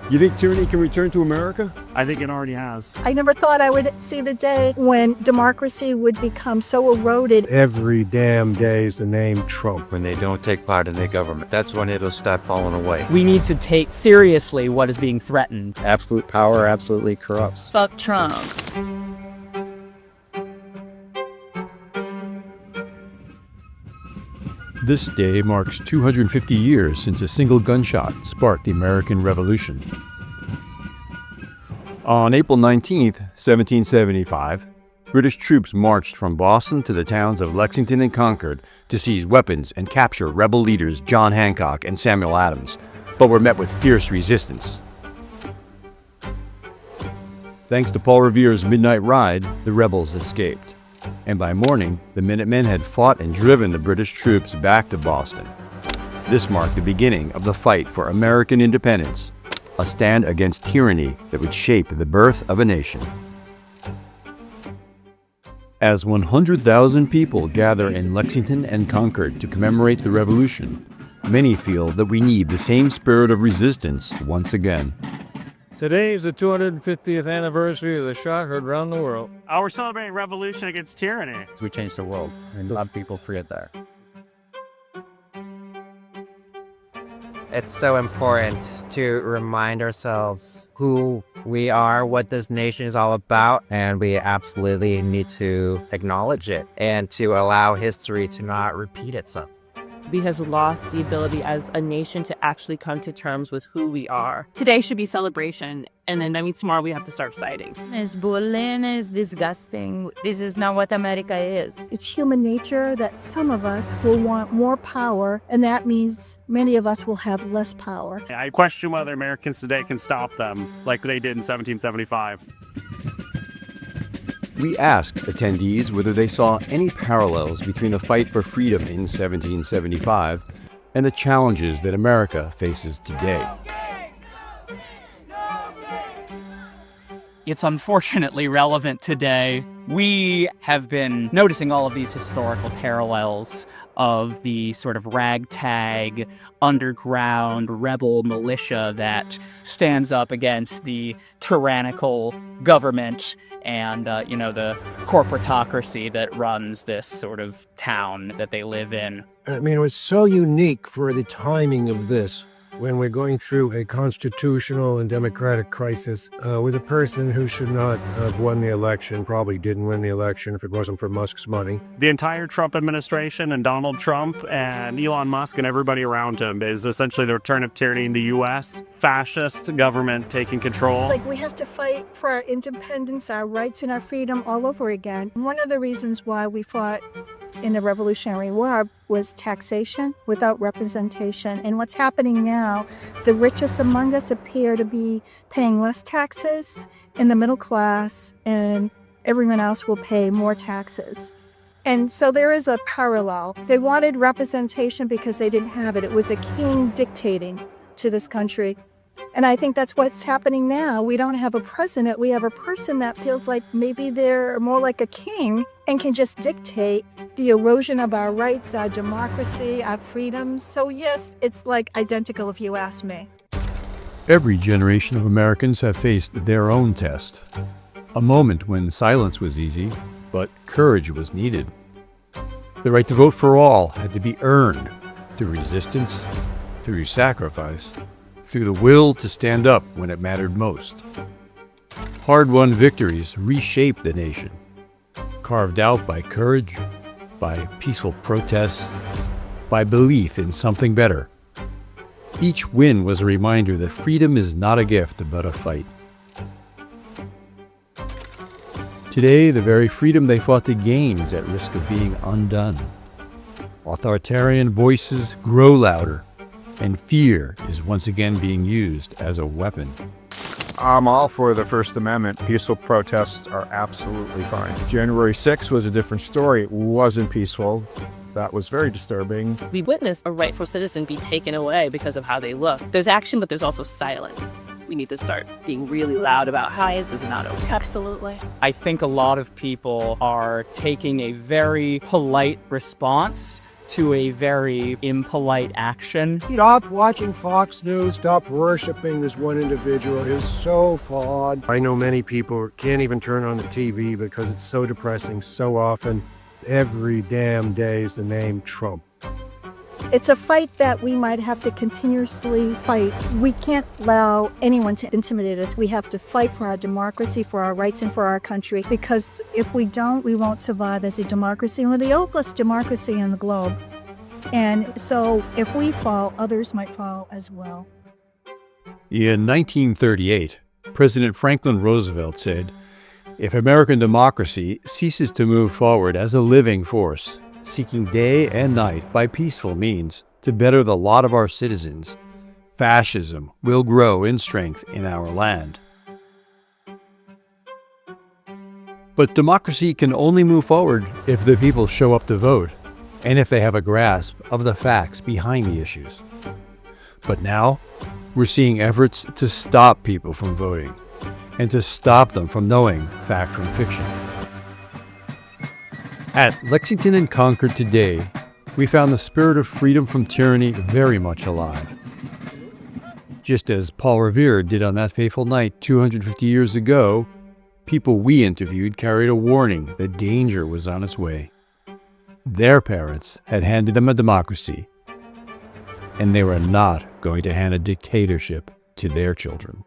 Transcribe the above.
You think tyranny can return to America? I think it already has. I never thought I would see the day when democracy would become so eroded. Every damn day is the name Trump. When they don't take part in their government, that's when it'll start falling away. We need to take seriously what is being threatened. Absolute power absolutely corrupts. Fuck Trump. This day marks 250 years since a single gunshot sparked the American Revolution. On April 19, 1775, British troops marched from Boston to the towns of Lexington and Concord to seize weapons and capture rebel leaders John Hancock and Samuel Adams, but were met with fierce resistance. Thanks to Paul Revere's midnight ride, the rebels escaped. And by morning, the Minutemen had fought and driven the British troops back to Boston. This marked the beginning of the fight for American independence, a stand against tyranny that would shape the birth of a nation. As 100,000 people gather in Lexington and Concord to commemorate the Revolution, many feel that we need the same spirit of resistance once again. Today is the 250th anniversary of the shot heard around the world. We're celebrating revolution against tyranny. We changed the world, and a lot of people forget that. It's so important to remind ourselves who we are, what this nation is all about, and we absolutely need to acknowledge it and to allow history to not repeat itself. We have lost the ability as a nation to actually come to terms with who we are. Today should be celebration, and then that means tomorrow we have to start fighting. It's bullying, it's disgusting. This is not what America is. It's human nature that some of us will want more power, and that means many of us will have less power. I question whether Americans today can stop them like they did in 1775. We asked attendees whether they saw any parallels between the fight for freedom in 1775 and the challenges that America faces today. It's unfortunately relevant today. We have been noticing all of these historical parallels of the sort of ragtag, underground rebel militia that stands up against the tyrannical government and, the corporatocracy that runs this sort of town that they live in. I mean, it was so unique for the timing of this, when we're going through a constitutional and democratic crisis with a person who should not have won the election, probably didn't win the election if it wasn't for Musk's money. The entire Trump administration and Donald Trump and Elon Musk and everybody around him is essentially the return of tyranny in the U.S., fascist government taking control. It's like we have to fight for our independence, our rights, and our freedom all over again. One of the reasons why we fought in the Revolutionary War was taxation without representation. And what's happening now, the richest among us appear to be paying less taxes in the middle class, and everyone else will pay more taxes. And so there is a parallel. They wanted representation because they didn't have it. It was a king dictating to this country. And I think that's what's happening now. We don't have a president. We have a person that feels like maybe they're more like a king and can just dictate the erosion of our rights, our democracy, our freedoms. So yes, it's like identical if you ask me. Every generation of Americans have faced their own test. A moment when silence was easy, but courage was needed. The right to vote for all had to be earned through resistance, through sacrifice, through the will to stand up when it mattered most. Hard-won victories reshaped the nation, carved out by courage, by peaceful protests, by belief in something better. Each win was a reminder that freedom is not a gift, but a fight. Today, the very freedom they fought to gain is at risk of being undone. Authoritarian voices grow louder, and fear is once again being used as a weapon. I'm all for the First Amendment. Peaceful protests are absolutely fine. January 6th was a different story. It wasn't peaceful. That was very disturbing. We witnessed a rightful citizen be taken away because of how they look. There's action, but there's also silence. We need to start being really loud about how this is not okay. Absolutely. I think a lot of people are taking a very polite response to a very impolite action. Stop watching Fox News. Stop worshiping this one individual. It's so flawed. I know many people can't even turn on the TV because it's so depressing so often. Every damn day is the name Trump. It's a fight that we might have to continuously fight. We can't allow anyone to intimidate us. We have to fight for our democracy, for our rights, and for our country. Because if we don't, we won't survive as a democracy. We're the oldest democracy in the globe. And so if we fall, others might fall as well. In 1938, President Franklin Roosevelt said, "If American democracy ceases to move forward as a living force, seeking day and night by peaceful means to better the lot of our citizens, fascism will grow in strength in our land." But democracy can only move forward if the people show up to vote, and if they have a grasp of the facts behind the issues. But now, we're seeing efforts to stop people from voting, and to stop them from knowing fact from fiction. At Lexington and Concord today, we found the spirit of freedom from tyranny very much alive. Just as Paul Revere did on that fateful night 250 years ago, people we interviewed carried a warning that danger was on its way. Their parents had handed them a democracy, and they were not going to hand a dictatorship to their children.